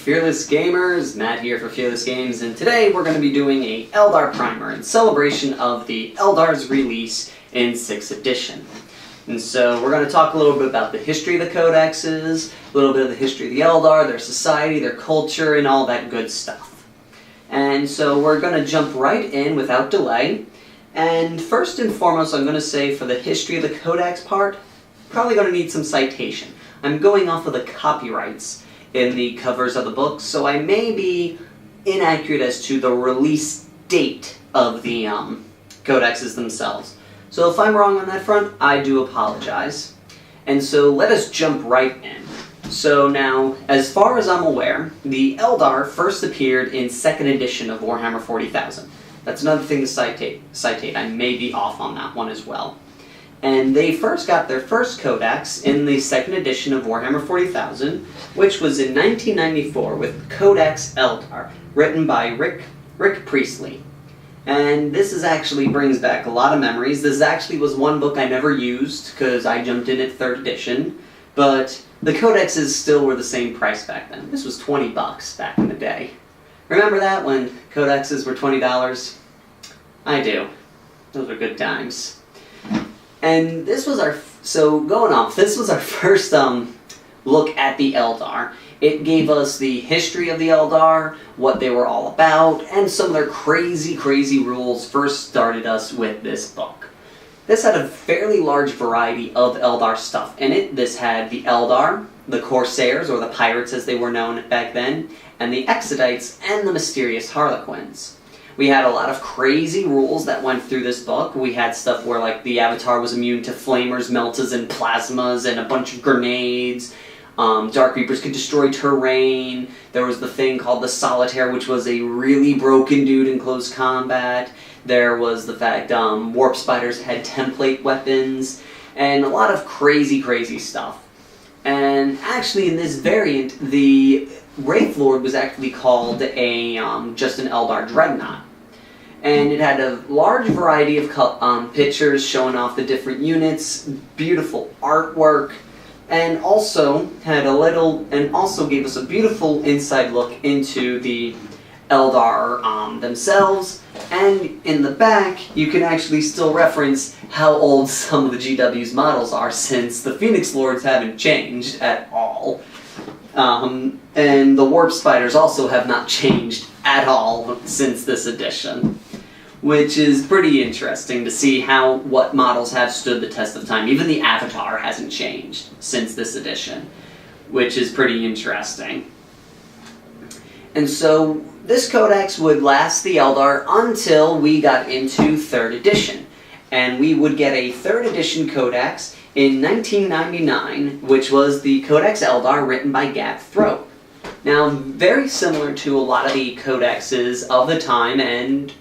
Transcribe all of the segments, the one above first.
Fearless Gamers, Matt here for Fearless Games, and today we're going to be doing a Eldar Primer in celebration of the Eldar's release in 6th edition. And so we're going to talk a little bit about the history of the codexes, a little bit of the history of the Eldar, their society, their culture, and all that good stuff. And so we're going to jump right in without delay. And first and foremost, I'm going to say for the history of the codex part, probably going to need some citation. I'm going off of the copyrights in the covers of the books, so I may be inaccurate as to the release date of the codexes themselves. So if I'm wrong on that front, I do apologize. And so let us jump right in. So now, as far as I'm aware, the Eldar first appeared in 2nd edition of Warhammer 40,000. That's another thing to citate. I may be off on that one as well. And they first got their first codex in the 2nd edition of Warhammer 40,000, which was in 1994 with Codex Eldar, written by Rick Priestley. And this actually brings back a lot of memories. This actually was one book I never used, because I jumped in at 3rd edition, but the codexes still were the same price back then. This was $20 back in the day. Remember that, when codexes were $20? I do. Those were good times. And this was our, this was our first look at the Eldar. It gave us the history of the Eldar, what they were all about, and some of their crazy rules first started us with this book. This had a fairly large variety of Eldar stuff in it. This had the Eldar, the Corsairs, or the Pirates as they were known back then, and the Exodites and the Mysterious Harlequins. We had a lot of crazy rules that went through this book. We had stuff where, like, the Avatar was immune to flamers, meltas, and plasmas, and a bunch of grenades. Dark Reapers could destroy terrain. There was the thing called the Solitaire, which was a really broken dude in close combat. There was the fact Warp Spiders had template weapons, and a lot of crazy stuff. And actually, in this variant, the Wraith Lord was actually called just an Eldar Dreadnought. And it had a large variety of pictures showing off the different units, beautiful artwork, and also gave us a beautiful inside look into the Eldar themselves. And in the back, you can actually still reference how old some of the GW's models are, since the Phoenix Lords haven't changed at all. And the Warp Spiders also have not changed at all since this edition, which is pretty interesting to see what models have stood the test of time. Even the Avatar hasn't changed since this edition, which is pretty interesting. And so this codex would last the Eldar until we got into 3rd edition, and we would get a 3rd edition codex in 1999, which was the Codex Eldar written by Gav Thrope. Now, very similar to a lot of the codexes of the time and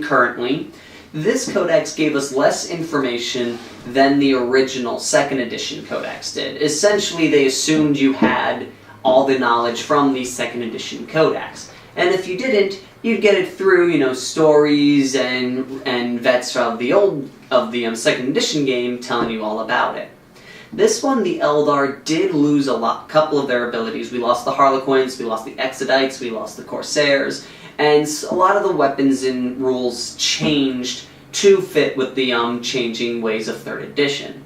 currently, this codex gave us less information than the original 2nd edition codex did. Essentially, they assumed you had all the knowledge from the 2nd edition codex. And if you didn't, you'd get it through, stories and vets of the 2nd edition game telling you all about it. This one, the Eldar did lose couple of their abilities. We lost the Harlequins, we lost the Exodites, we lost the Corsairs, and a lot of the weapons and rules changed to fit with the changing ways of 3rd edition.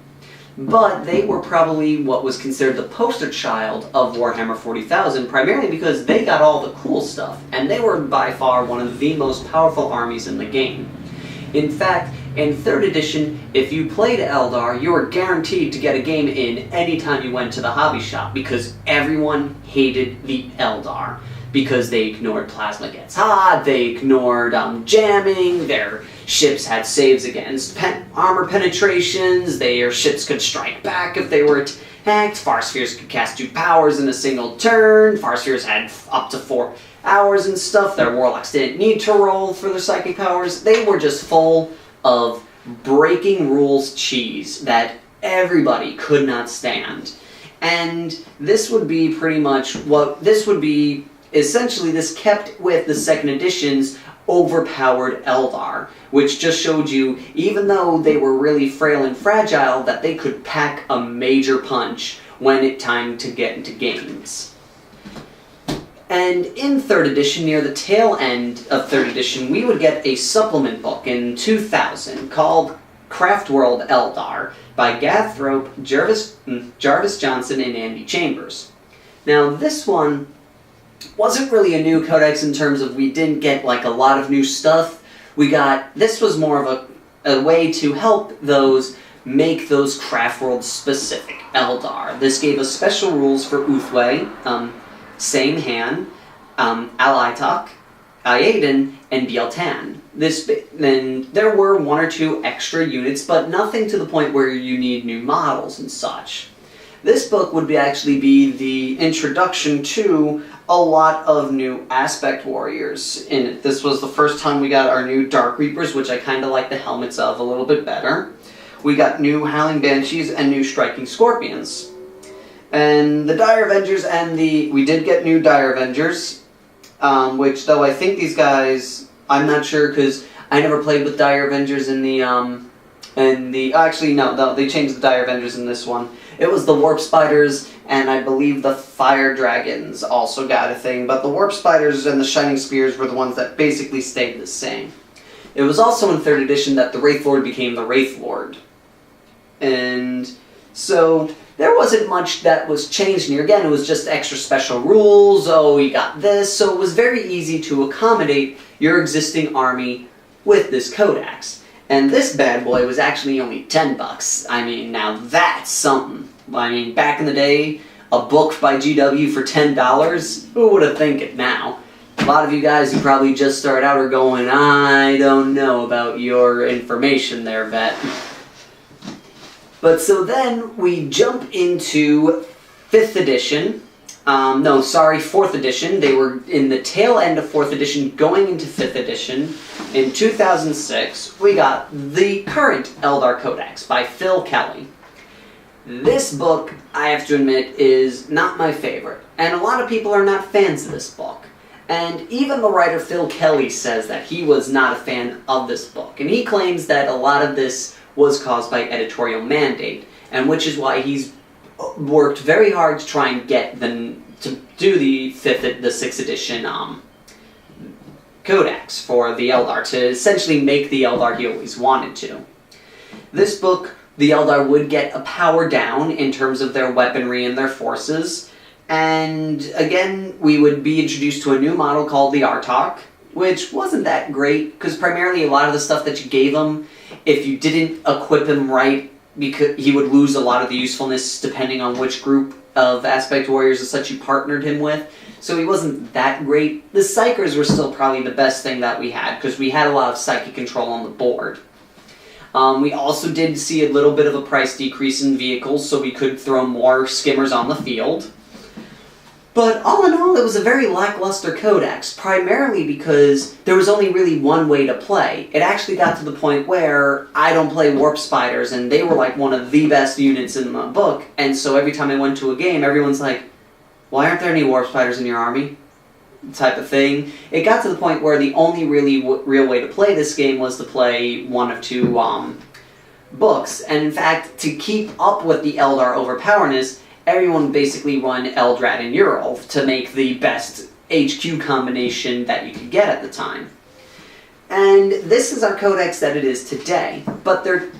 But they were probably what was considered the poster child of Warhammer 40,000, primarily because they got all the cool stuff, and they were by far one of the most powerful armies in the game. In fact, in 3rd edition, if you played Eldar, you were guaranteed to get a game in anytime you went to the hobby shop, because everyone hated the Eldar. Because they ignored plasma gets hot, they ignored jamming, their ships had saves against armor penetrations, their ships could strike back if they were attacked, Far Spheres could cast 2 powers in a single turn, Far Spheres had up to 4 hours and stuff, their Warlocks didn't need to roll for their psychic powers. They were just full of breaking rules cheese that everybody could not stand. And this would be pretty much what this would be. Essentially, this kept with the 2nd edition's overpowered Eldar, which just showed you, even though they were really frail and fragile, that they could pack a major punch when it time to get into games. And in 3rd edition, near the tail end of 3rd edition, we would get a supplement book in 2000 called Craftworld Eldar by Gav Thrope, Jarvis Johnson, and Andy Chambers. Now, this one wasn't really a new codex in terms of we didn't get like a lot of new stuff. This was more of a way to help make those Craftworld specific Eldar. This gave us special rules for Uthway, Samehan, Alitok, Iaden, and Bieltan. Then there were 1 or 2 extra units, but nothing to the point where you need new models and such. This book would actually be the introduction to a lot of new Aspect Warriors in it. This was the first time we got our new Dark Reapers, which I kind of like the helmets of a little bit better. We got new Howling Banshees and new Striking Scorpions. And the Dire Avengers we did get new Dire Avengers, which though I think these guys, I'm not sure because I never played with Dire Avengers actually no, they changed the Dire Avengers in this one. It was the Warp Spiders, and I believe the Fire Dragons also got a thing, but the Warp Spiders and the Shining Spears were the ones that basically stayed the same. It was also in 3rd edition that the Wraith Lord became the Wraith Lord. And so there wasn't much that was changed here. Again, it was just extra special rules. Oh, you got this. So it was very easy to accommodate your existing army with this codex. And this bad boy was actually only $10. I mean, now that's something. I mean, back in the day, a book by GW for $10, who would have think it now? A lot of you guys who probably just started out are going, I don't know about your information there, vet. But so then we jump into 5th edition. 4th edition. They were in the tail end of 4th edition going into 5th edition. In 2006, we got the current Eldar Codex by Phil Kelly. This book, I have to admit, is not my favorite. And a lot of people are not fans of this book. And even the writer Phil Kelly says that he was not a fan of this book. And he claims that a lot of this was caused by editorial mandate, and which is why he's worked very hard to try and get them to do the 6th edition codex for the Eldar, to essentially make the Eldar he always wanted to. This book, the Eldar would get a power down in terms of their weaponry and their forces, and again, we would be introduced to a new model called the Artok, which wasn't that great, because primarily a lot of the stuff that you gave him, if you didn't equip him right, because he would lose a lot of the usefulness depending on which group of Aspect Warriors and such you partnered him with. So he wasn't that great. The Psychers were still probably the best thing that we had, because we had a lot of psychic control on the board. We also did see a little bit of a price decrease in vehicles, so we could throw more skimmers on the field. But all in all, it was a very lackluster codex, primarily because there was only really one way to play. It actually got to the point where I don't play Warp Spiders, and they were like one of the best units in the book, and so every time I went to a game, everyone's like, why aren't there any Warp Spiders in your army? Type of thing. It got to the point where the only real way to play this game was to play one of 2 books, and in fact, to keep up with the Eldar overpowerness, everyone basically run Eldrad and Uril to make the best HQ combination that you could get at the time. And this is our codex that it is today, but there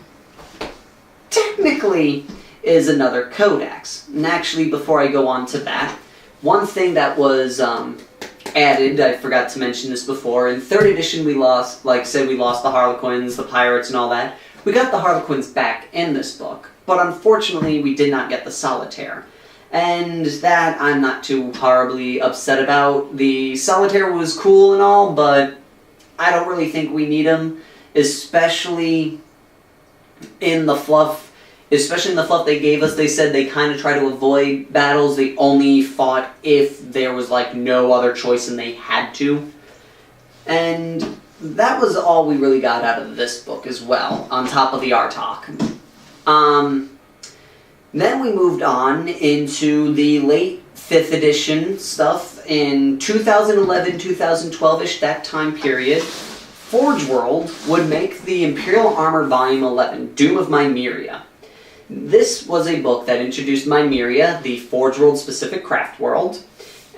technically is another codex. And actually, before I go on to that, one thing that was added, I forgot to mention this before, in 3rd edition we lost, like I said, we lost the Harlequins, the Pirates, and all that. We got the Harlequins back in this book. But unfortunately, we did not get the Solitaire. And that I'm not too horribly upset about. The Solitaire was cool and all, but I don't really think we need him, especially in the fluff. Especially in the fluff they gave us, they said they kind of try to avoid battles. They only fought if there was like no other choice and they had to. And that was all we really got out of this book as well, on top of the Artok. Then we moved on into the late 5th edition stuff in 2011, 2012-ish, that time period. Forge World would make the Imperial Armor Volume 11, Doom of Mymeria. This was a book that introduced Mymeria, the Forge World specific craft world,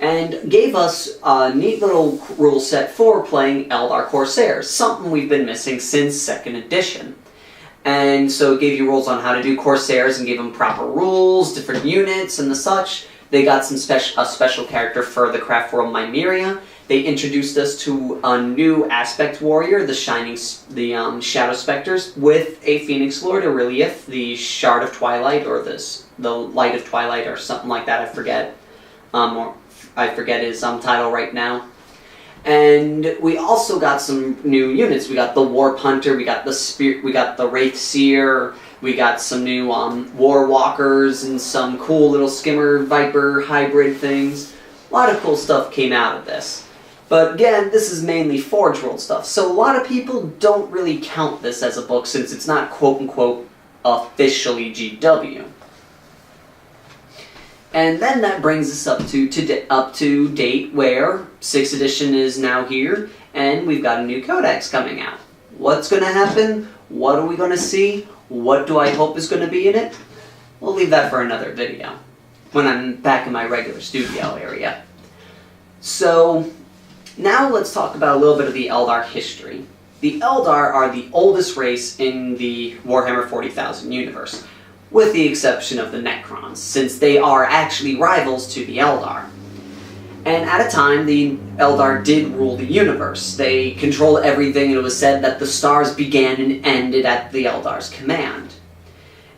and gave us a neat little rule set for playing Eldar Corsairs, something we've been missing since 2nd edition. And so it gave you rules on how to do Corsairs and gave them proper rules, different units, and the such. They got a special character for the craft world Mymeria. They introduced us to a new aspect warrior, the Shadow Spectres, with a Phoenix Lord, Aureliath, the Shard of Twilight, or the Light of Twilight, or something like that. I forget. I forget his title right now. And we also got some new units. We got the Warp Hunter, we got the Wraith Seer, we got some new War Walkers, and some cool little Skimmer Viper hybrid things. A lot of cool stuff came out of this. But again, this is mainly Forge World stuff, so a lot of people don't really count this as a book since it's not quote-unquote officially GW. And then that brings us up to date where 6th edition is now here, and we've got a new codex coming out. What's going to happen? What are we going to see? What do I hope is going to be in it? We'll leave that for another video, when I'm back in my regular studio area. So, now let's talk about a little bit of the Eldar history. The Eldar are the oldest race in the Warhammer 40,000 universe, with the exception of the Necrons, since they are actually rivals to the Eldar. And at a time, the Eldar did rule the universe. They controlled everything, and it was said that the stars began and ended at the Eldar's command.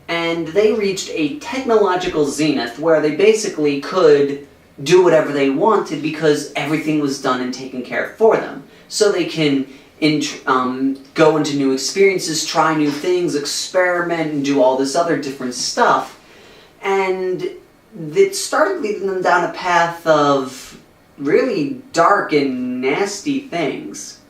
And they reached a technological zenith where they basically could do whatever they wanted because everything was done and taken care of for them. So they can go into new experiences, try new things, experiment, and do all this other different stuff. And it started leading them down a path of really dark and nasty things.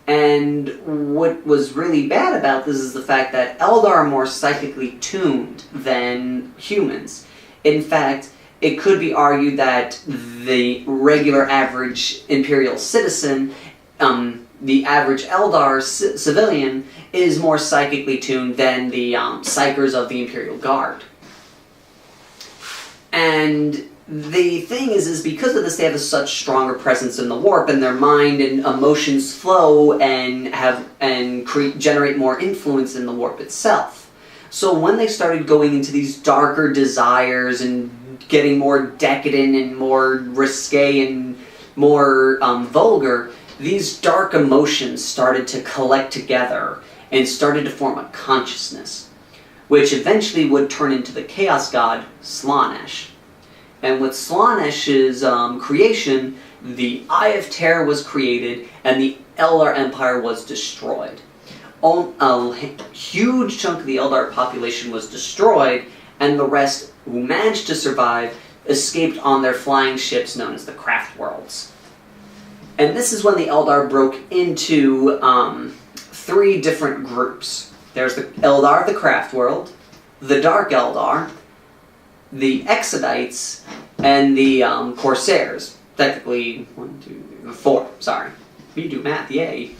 And what was really bad about this is the fact that Eldar are more psychically tuned than humans. In fact, it could be argued that the regular average Imperial citizen, the average Eldar civilian, is more psychically tuned than the psychers of the Imperial Guard. And the thing is because of this, they have a such stronger presence in the warp, and their mind and emotions flow and generate more influence in the warp itself. So when they started going into these darker desires and getting more decadent and more risque and more vulgar, these dark emotions started to collect together and started to form a consciousness, which eventually would turn into the Chaos God, Slaanesh. And with Slaanesh's creation, the Eye of Terror was created, and the Eldar Empire was destroyed. A huge chunk of the Eldar population was destroyed, and the rest, who managed to survive, escaped on their flying ships known as the Craft Worlds. And this is when the Eldar broke into 3 different groups. There's the Eldar of the Craft World, the Dark Eldar, the Exodites, and the Corsairs. Technically, 4, sorry. We do math, yay.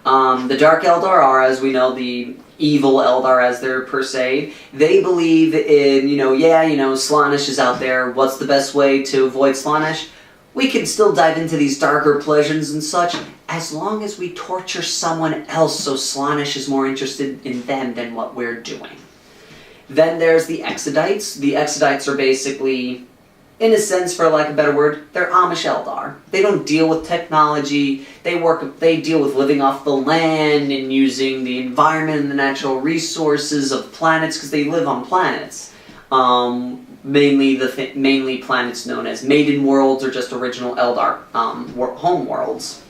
The Dark Eldar are, as we know, the evil Eldar, as they're per se. They believe in, Slaanesh is out there. What's the best way to avoid Slaanesh? We can still dive into these darker pleasures and such, as long as we torture someone else so Slaanesh is more interested in them than what we're doing. Then there's the Exodites. The Exodites are basically, in a sense, for lack of a better word, they're Amish Eldar. They don't deal with technology. They deal with living off the land and using the environment and the natural resources of planets because they live on planets. Mainly planets known as Maiden Worlds or just original Eldar home worlds.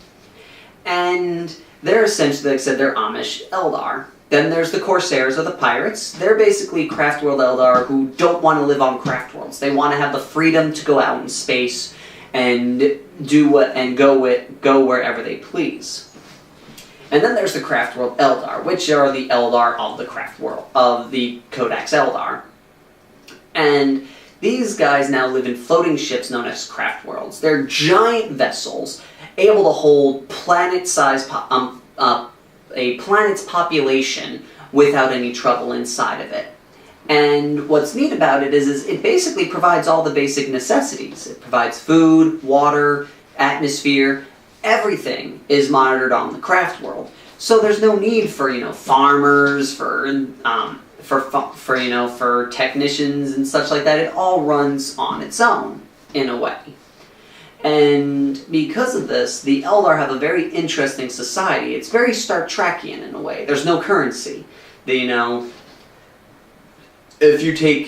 And they're essentially, like I said, they're Amish Eldar. Then there's the Corsairs, or the Pirates. They're basically Craft World Eldar who don't want to live on Craft Worlds. They want to have the freedom to go out in space and go wherever they please. And then there's the Craft World Eldar, which are the Eldar of the Craft World, of the Codex Eldar. And these guys now live in floating ships known as Craft Worlds. They're giant vessels able to hold a planet's population without any trouble inside of it. And what's neat about it is it basically provides all the basic necessities. It provides food, water, atmosphere, everything is monitored on the craft world. So there's no need for, farmers, for technicians and such like that. It all runs on its own, in a way. And because of this, the Eldar have a very interesting society. It's very Star Trekian in a way. There's no currency. If you take,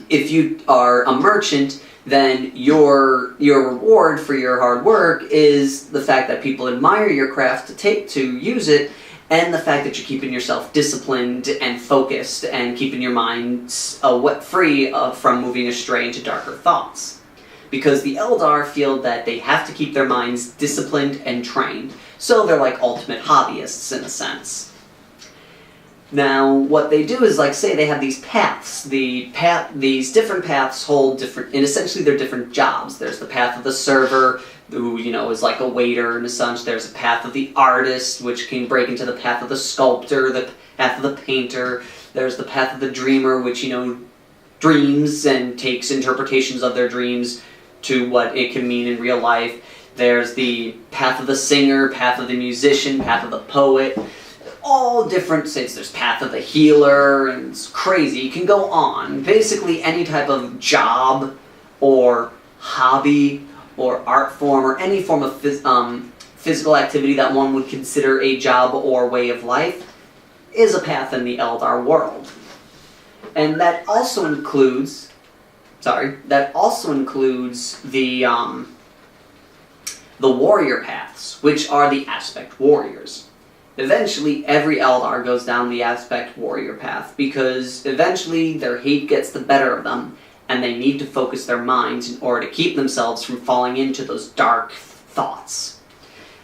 if you are a merchant, then your reward for your hard work is the fact that people admire your craft to use it, and the fact that you're keeping yourself disciplined and focused and keeping your mind free from moving astray into darker thoughts. Because the Eldar feel that they have to keep their minds disciplined and trained, so they're like ultimate hobbyists in a sense. Now, what they do is, say they have these paths. These different paths hold different, and essentially they're different jobs. There's the path of the server, who, is like a waiter in a sense. There's a path of the artist, which can break into the path of the sculptor, the path of the painter. There's the path of the dreamer, which, dreams and takes interpretations of their dreams to what it can mean in real life. There's the path of the singer, path of the musician, path of the poet. All different states. There's path of the healer, and it's crazy. You can go on. Basically, any type of job or hobby or art form or any form of physical activity that one would consider a job or way of life is a path in the Eldar world. And that also includes, the warrior paths, which are the aspect warriors. Eventually, every Eldar goes down the aspect warrior path, because eventually their hate gets the better of them, and they need to focus their minds in order to keep themselves from falling into those dark thoughts.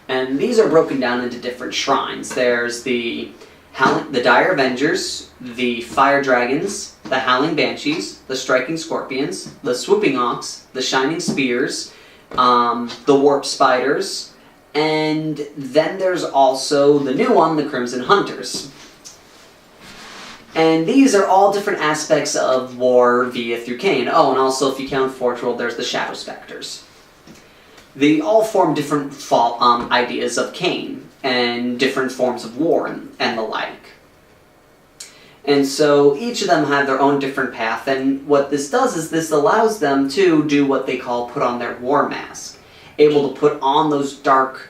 And these are broken down into different shrines. There's the Dire Avengers, the Fire Dragons, the Howling Banshees, the Striking Scorpions, the Swooping Ox, the Shining Spears, the Warp Spiders, and then there's also the new one, the Crimson Hunters. And these are all different aspects of war through Cain. Oh, and also if you count Forge World, there's the Shadow Specters. They all form different ideas of Cain, and different forms of war and the like. And so each of them have their own different path, and what this does is this allows them to do what they call put on their war mask. Able to put on those dark,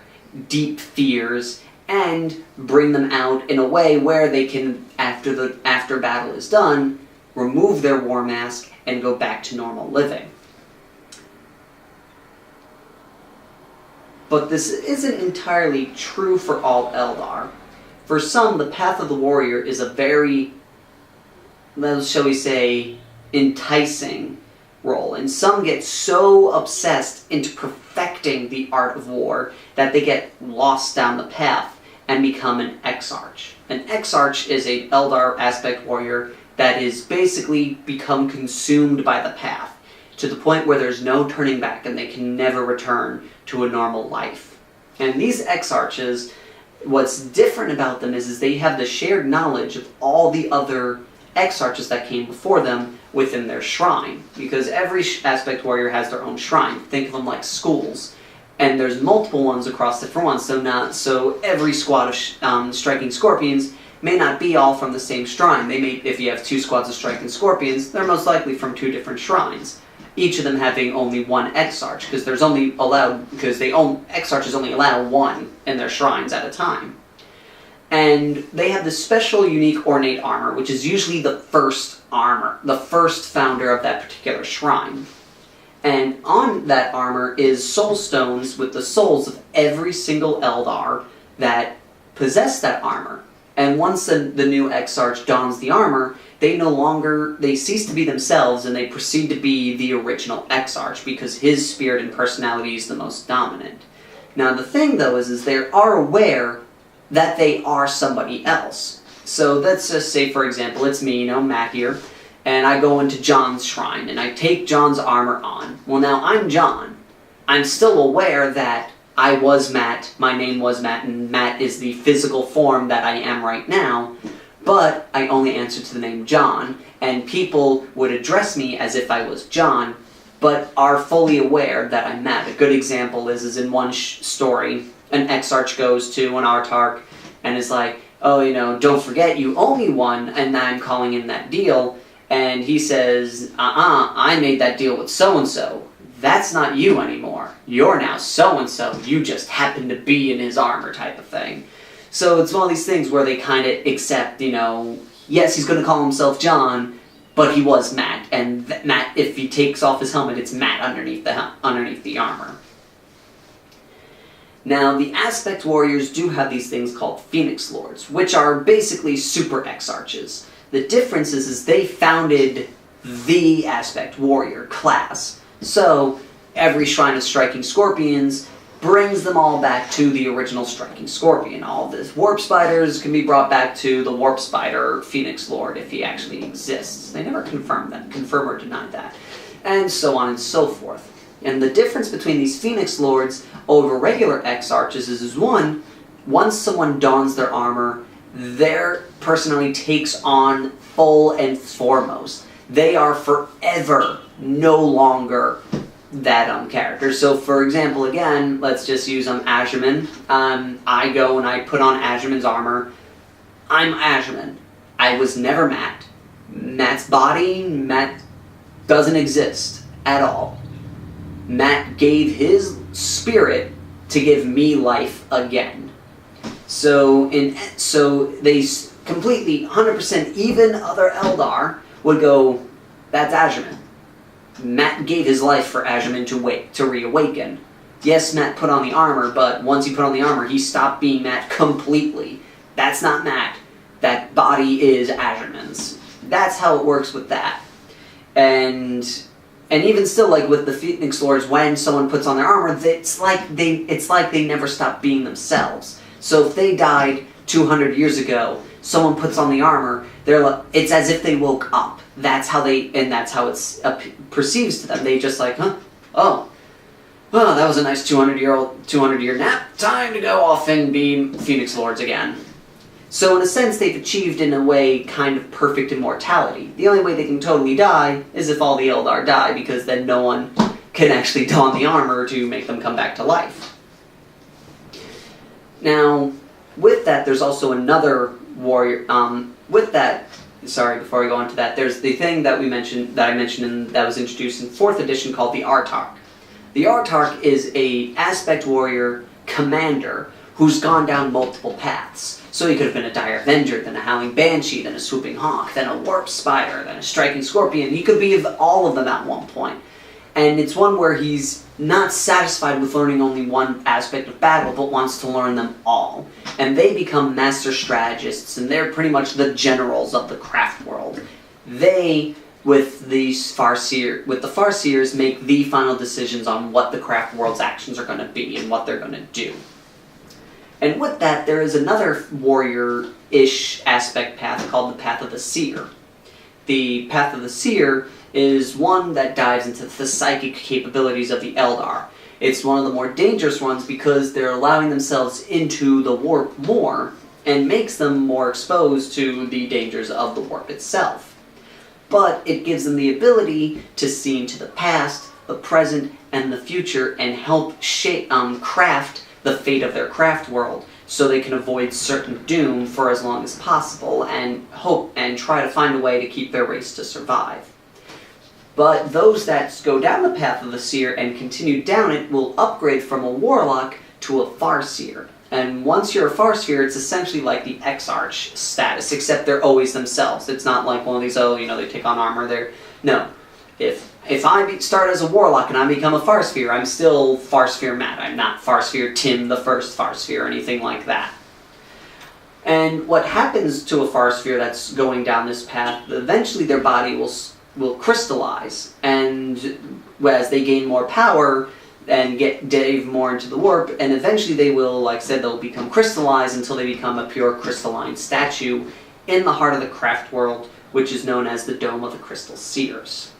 deep fears and bring them out in a way where they can, after battle is done, remove their war mask and go back to normal living. But this isn't entirely true for all Eldar. For some, the path of the warrior is a very, shall we say, enticing role, and some get so obsessed into perfecting the art of war that they get lost down the path and become an Exarch. An Exarch is a Eldar aspect warrior that is basically become consumed by the path, to the point where there's no turning back and they can never return to a normal life. And these Exarches, what's different about them is they have the shared knowledge of all the other Exarches that came before them within their shrine, because every aspect warrior has their own shrine. Think of them like schools, and there's multiple ones across different ones. So every squad of Striking Scorpions may not be all from the same shrine. They may, if you have 2 squads of Striking Scorpions, they're most likely from 2 different shrines. Each of them having only one Exarch, because Exarches only allow 1 in their shrines at a time. And they have this special, unique, ornate armor, which is usually the first armor, the first founder of that particular shrine. And on that armor is soul stones with the souls of every single Eldar that possess that armor. And once the new Exarch dons the armor, they cease to be themselves, and they proceed to be the original Exarch, because his spirit and personality is the most dominant. Now the thing, though, is they are aware that they are somebody else. So let's just say, for example, it's me, Matt here, and I go into John's shrine, and I take John's armor on. Well, now I'm John. I'm still aware that I was Matt, my name was Matt, and Matt is the physical form that I am right now, but I only answer to the name John, and people would address me as if I was John, but are fully aware that I'm Matt. A good example is in one story, an Exarch goes to an Artarch and is like, oh, you know, don't forget you owe me one, and I'm calling in that deal, and he says, I made that deal with so-and-so. That's not you anymore. You're now so-and-so. You just happen to be in his armor type of thing. So it's one of these things where they kind of accept, you know, yes, he's going to call himself John, but he was Matt. And Matt, if he takes off his helmet, it's Matt underneath the armor. Now, the Aspect Warriors do have these things called Phoenix Lords, which are basically super Exarches. The difference is they founded the Aspect Warrior class. So, every Shrine of Striking Scorpions brings them all back to the original Striking Scorpion. All of this Warp Spiders can be brought back to the Warp Spider Phoenix Lord if he actually exists. They never confirm or deny that. And so on and so forth. And the difference between these Phoenix Lords over regular Exarches is one, once someone dons their armor, their personality takes on full and foremost. They are forever no longer that character. So, for example, again, let's just use Azurman. I go and I put on Azurman's armor. I'm Azurman. I was never Matt. Matt's body, Matt doesn't exist at all. Matt gave his spirit to give me life again. So they completely, 100%, even other Eldar would go, that's Azurman. Matt gave his life for Azurman to reawaken. Yes, Matt put on the armor, but once he put on the armor, he stopped being Matt completely. That's not Matt. That body is Azurman's. That's how it works with that. And even still, like with the Phoenix Lords, when someone puts on their armor, it's like they never stopped being themselves. So if they died 200 years ago, someone puts on the armor, it's as if they woke up. That's how it's perceives to them. They just like, oh, that was a nice 200-year nap. Time to go off and be Phoenix Lords again. So in a sense, they've achieved, in a way, kind of perfect immortality. The only way they can totally die is if all the Eldar die, because then no one can actually don the armor to make them come back to life. Now, with that, there's also another warrior. Before we go on to that, there's the thing that I mentioned that was introduced in 4th edition called the Artarch. The Artarch is a Aspect Warrior commander who's gone down multiple paths. So he could have been a Dire Avenger, then a Howling Banshee, then a Swooping Hawk, then a Warp Spider, then a Striking Scorpion. He could be all of them at one point. And it's one where he's not satisfied with learning only one aspect of battle, but wants to learn them all. And they become master strategists, and they're pretty much the generals of the craft world. They, with the Farseers, make the final decisions on what the craft world's actions are going to be and what they're going to do. And with that, there is another warrior-ish aspect path called the Path of the Seer. The Path of the Seer is one that dives into the psychic capabilities of the Eldar. It's one of the more dangerous ones because they're allowing themselves into the warp more and makes them more exposed to the dangers of the warp itself. But it gives them the ability to see into the past, the present, and the future and help craft the fate of their craft world so they can avoid certain doom for as long as possible and hope and try to find a way to keep their race to survive. But those that go down the Path of the Seer and continue down it will upgrade from a Warlock to a Farseer. And once you're a Farseer, it's essentially like the Exarch status, except they're always themselves. It's not like one of these, they take on armor. No. If I start as a Warlock and I become a Farseer, I'm still Farseer Matt. I'm not Farseer Tim, the first Farseer, or anything like that. And what happens to a Farseer that's going down this path, eventually their body will crystallize, and as they gain more power and dive more into the warp, and eventually they will, like I said, they'll become crystallized until they become a pure crystalline statue in the heart of the craft world, which is known as the Dome of the Crystal Seers.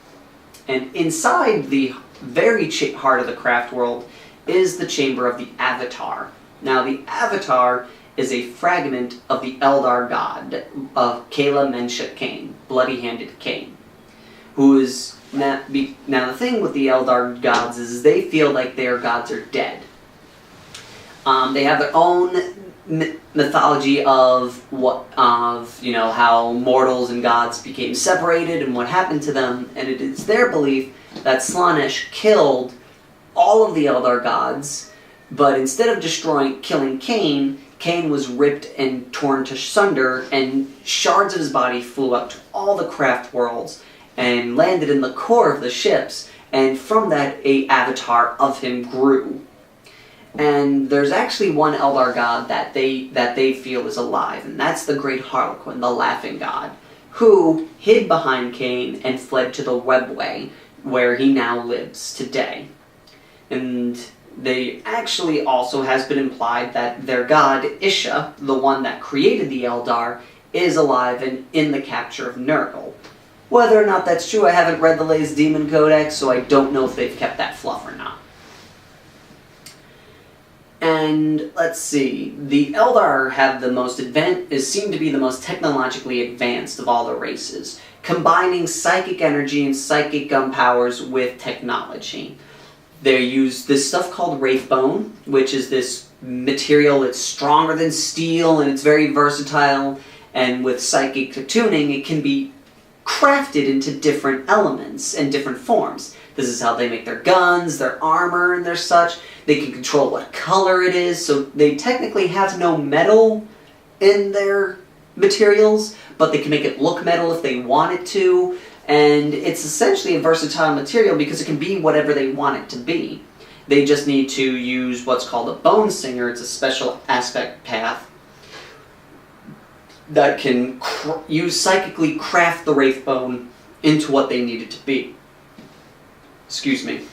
And inside the very heart of the craft world is the Chamber of the Avatar. Now, the Avatar is a fragment of the Eldar god of Kala Menshek Cain, bloody-handed Cain, who is now the thing with the Eldar gods is they feel like their gods are dead. They have their own mythology of how mortals and gods became separated and what happened to them, and it is their belief that Slaanesh killed all of the Eldar gods, but instead of killing Cain, Cain was ripped and torn to sunder, and shards of his body flew up to all the craft worlds and landed in the core of the ships, and from that a avatar of him grew. And there's actually one Eldar god that they feel is alive, and that's the Great Harlequin, the Laughing God, who hid behind Cain and fled to the Webway, where he now lives today. And they actually also has been implied that their god, Isha, the one that created the Eldar, is alive and in the capture of Nurgle. Whether or not that's true, I haven't read the latest Demon Codex, so I don't know if they've kept that fluff or not. And let's see, the Eldar have seem to be the most technologically advanced of all the races, combining psychic energy and psychic powers with technology. They use this stuff called Wraithbone, which is this material that's stronger than steel and it's very versatile, and with psychic tuning it can be crafted into different elements and different forms. This is how they make their guns, their armor, and their such. They can control what color it is, so they technically have no metal in their materials, but they can make it look metal if they want it to. And it's essentially a versatile material because it can be whatever they want it to be. They just need to use what's called a bone singer. It's a special aspect path that can psychically craft the Wraithbone into what they need it to be. Excuse me.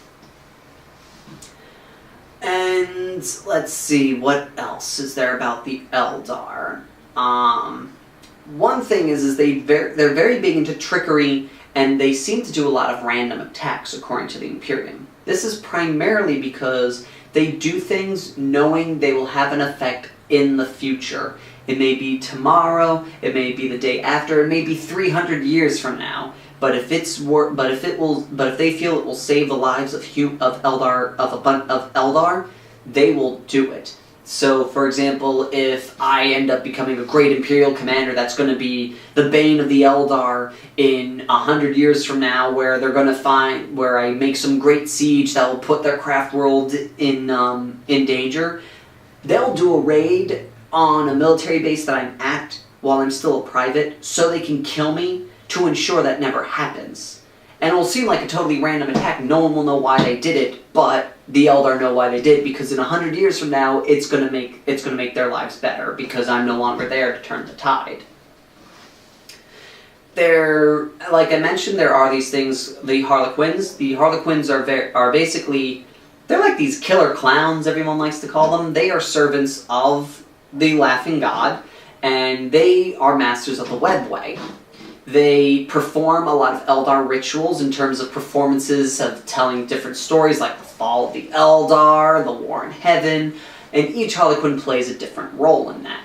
And let's see, what else is there about the Eldar? One thing is they're very big into trickery, and they seem to do a lot of random attacks, according to the Imperium. This is primarily because they do things knowing they will have an effect in the future. It may be tomorrow, it may be the day after, it may be 300 years from now. But if they feel it will save the lives of Eldar, they will do it. So, for example, if I end up becoming a great Imperial commander, that's going to be the bane of the Eldar in 100 years from now, where they're going to find where I make some great siege that will put their craft world in danger. They'll do a raid on a military base that I'm at while I'm still a private, so they can kill me to ensure that never happens. And it'll seem like a totally random attack. No one will know why they did it, but the Eldar know why they did, because in 100 years from now, it's gonna make their lives better, because I'm no longer there to turn the tide. Like I mentioned, there are these things, the Harlequins. The Harlequins are basically, they're like these killer clowns, everyone likes to call them. They are servants of the Laughing God, and they are masters of the Webway. They perform a lot of Eldar rituals in terms of performances of telling different stories, like the fall of the Eldar, the war in heaven, and each Harlequin plays a different role in that.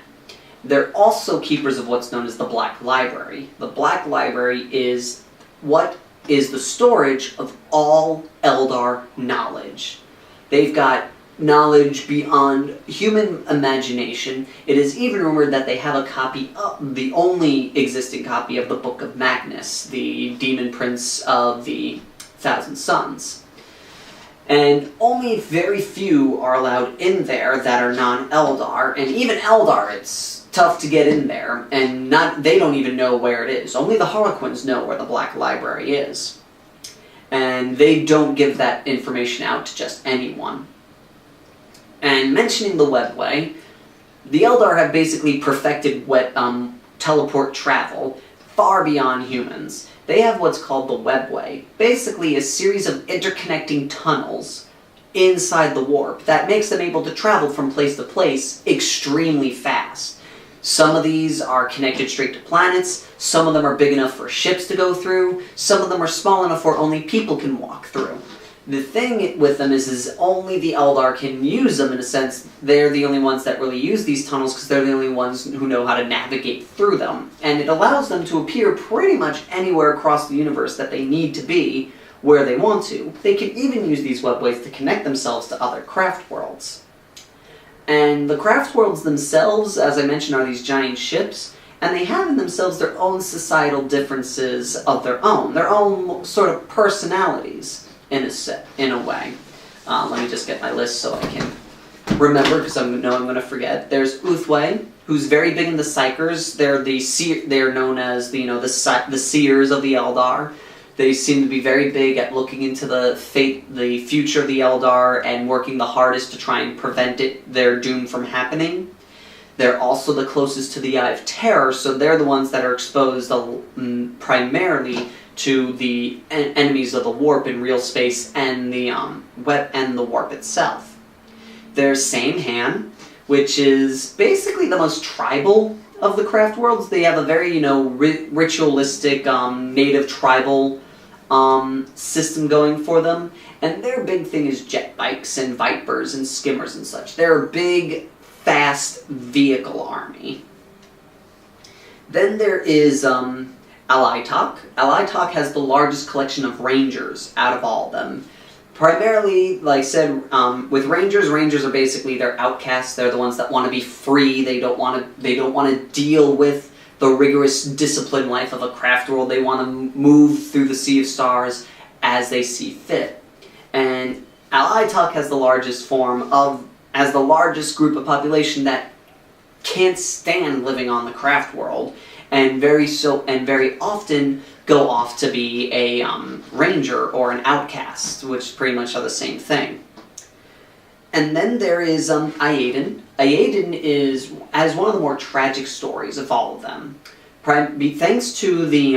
They're also keepers of what's known as the Black Library. The Black Library is what is the storage of all Eldar knowledge. They've got knowledge beyond human imagination. It is even rumored that they have a copy of the only existing copy of the Book of Magnus, the demon prince of the Thousand Sons. And only very few are allowed in there that are non-Eldar, and even Eldar, it's tough to get in there, and they don't even know where it is. Only the Harlequins know where the Black Library is. And they don't give that information out to just anyone. And mentioning the Webway, the Eldar have basically perfected teleport travel far beyond humans. They have what's called the Webway, basically a series of interconnecting tunnels inside the warp that makes them able to travel from place to place extremely fast. Some of these are connected straight to planets, some of them are big enough for ships to go through, some of them are small enough where only people can walk through. The thing with them is only the Eldar can use them. In a sense, they're the only ones that really use these tunnels because they're the only ones who know how to navigate through them. And it allows them to appear pretty much anywhere across the universe that they need to be where they want to. They can even use these webways to connect themselves to other craft worlds. And the craft worlds themselves, as I mentioned, are these giant ships, and they have in themselves their own societal differences of their own sort of personalities. In a way. Let me just get my list so I can remember, because I know I'm going to forget. There's Uthway, who's very big in the Psychers. They're known as the seers of the Eldar. They seem to be very big at looking into the future of the Eldar and working the hardest to try and prevent their doom from happening. They're also the closest to the Eye of Terror, so they're the ones that are exposed primarily to the enemies of the warp in real space and the warp itself. There's Samhan, which is basically the most tribal of the craft worlds. They have a very ritualistic native tribal system going for them, and their big thing is jet bikes and vipers and skimmers and such. They're a big, fast vehicle army. Then there is Alitok. Alitok has the largest collection of rangers out of all of them. Primarily, like I said, with rangers are basically their outcasts. They're the ones that want to be free. They don't want to deal with the rigorous disciplined life of a craft world. They want to move through the Sea of Stars as they see fit. And Alitok has the largest group of population that can't stand living on the craft world, and very often go off to be a ranger or an outcast, which pretty much are the same thing. And then there is Aedan. Aedan has one of the more tragic stories of all of them. Thanks to the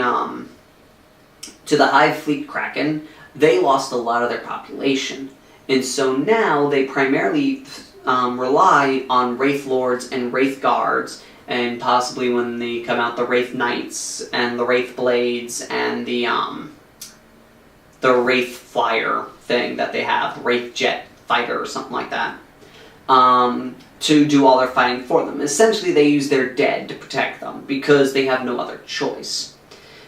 Hive Fleet Kraken, they lost a lot of their population, and so now they primarily rely on Wraith Lords and Wraith Guards, and possibly when they come out, the Wraith Knights and the Wraith Blades and the Wraith Flyer thing that they have, Wraith Jet Fighter or something like that, to do all their fighting for them. Essentially, they use their dead to protect them because they have no other choice.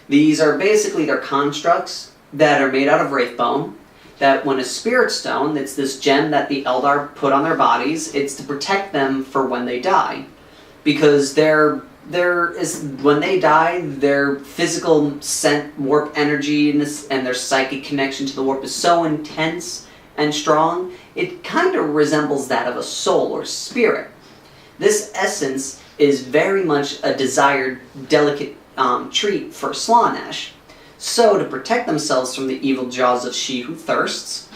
These are basically their constructs that are made out of Wraith Bone, that when a Spirit Stone, it's this gem that the Eldar put on their bodies, it's to protect them for when they die. Because when they die, their physical warp energy and their psychic connection to the warp is so intense and strong, it kind of resembles that of a soul or spirit. This essence is very much a desired, delicate treat for Slaanesh. So, to protect themselves from the evil jaws of She Who Thirsts,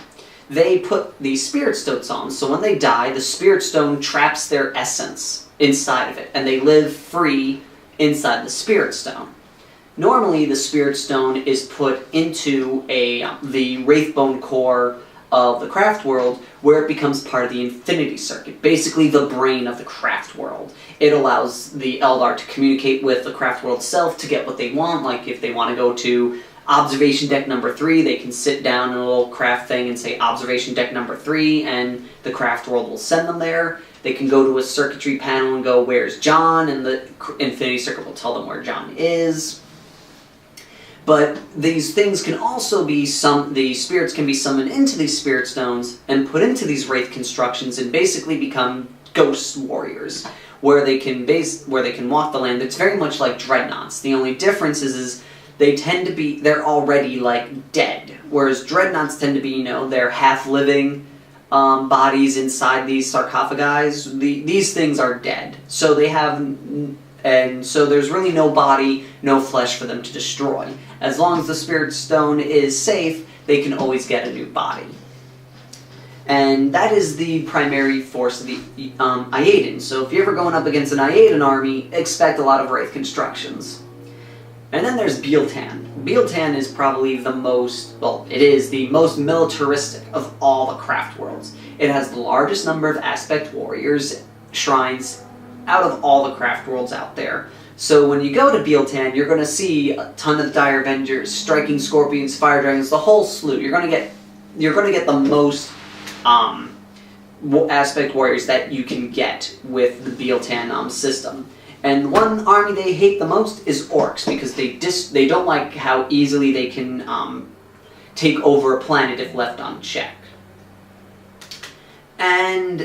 they put these Spirit Stones on. So when they die, the Spirit Stone traps their essence inside of it, and they live free inside the Spirit Stone. Normally, the Spirit Stone is put into the Wraithbone core of the craft world, where it becomes part of the Infinity Circuit, basically the brain of the craft world. It allows the Eldar to communicate with the craft world itself to get what they want. Like if they want to go to observation deck number 3, they can sit down in a little craft thing and say observation deck number 3, and the craft world will send them there. They can go to a circuitry panel and go, where's John? And the Infinity Circuit will tell them where John is. But these things can also be the spirits can be summoned into these Spirit Stones and put into these Wraith constructions and basically become ghost warriors, where they can walk the land. It's very much like Dreadnoughts. The only difference is they're already like dead, whereas Dreadnoughts tend to be, they're half-living bodies inside these sarcophagi. These things are dead, so so there's really no body, no flesh for them to destroy. As long as the Spirit Stone is safe, they can always get a new body. And that is the primary force of the Aedan. So if you're ever going up against an Aedan army, expect a lot of Wraith constructions. And then there's Biel-Tan. Biel-Tan is probably the most militaristic of all the craft worlds. It has the largest number of aspect warriors, shrines, out of all the craft worlds out there. So when you go to Biel-Tan, you're going to see a ton of Dire Avengers, Striking Scorpions, Fire Dragons, the whole slew. You're going to get you're going to get the most aspect warriors that you can get with the Bealtan system. And one army they hate the most is orcs, because they don't like how easily they can take over a planet if left unchecked. And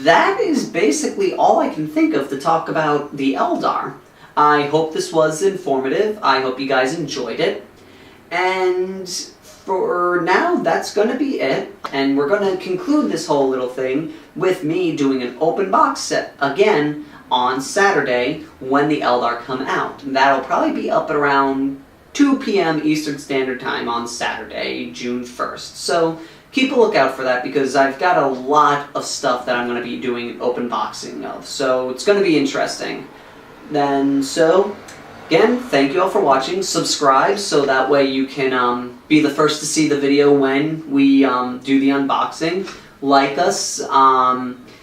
that is basically all I can think of to talk about the Eldar. I hope this was informative. I hope you guys enjoyed it. And for now, that's going to be it. And we're going to conclude this whole little thing with me doing an open box set again on Saturday when the Eldar come out. That'll probably be up at around 2 p.m. Eastern Standard Time on Saturday, June 1st. So keep a lookout for that, because I've got a lot of stuff that I'm going to be doing an open boxing of. So it's going to be interesting. Again, thank you all for watching. Subscribe so that way you can be the first to see the video when we do the unboxing. Like us.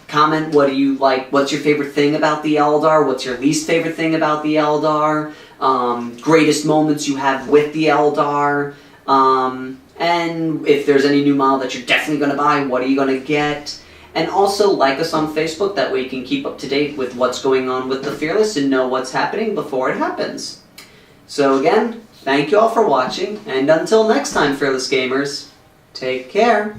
Comment what do you like, what's your favorite thing about the Eldar, what's your least favorite thing about the Eldar, greatest moments you have with the Eldar, and if there's any new model that you're definitely going to buy, what are you going to get? And also like us on Facebook, that way you can keep up to date with what's going on with the Fearless and know what's happening before it happens. So again, thank you all for watching, and until next time, Fearless Gamers, take care.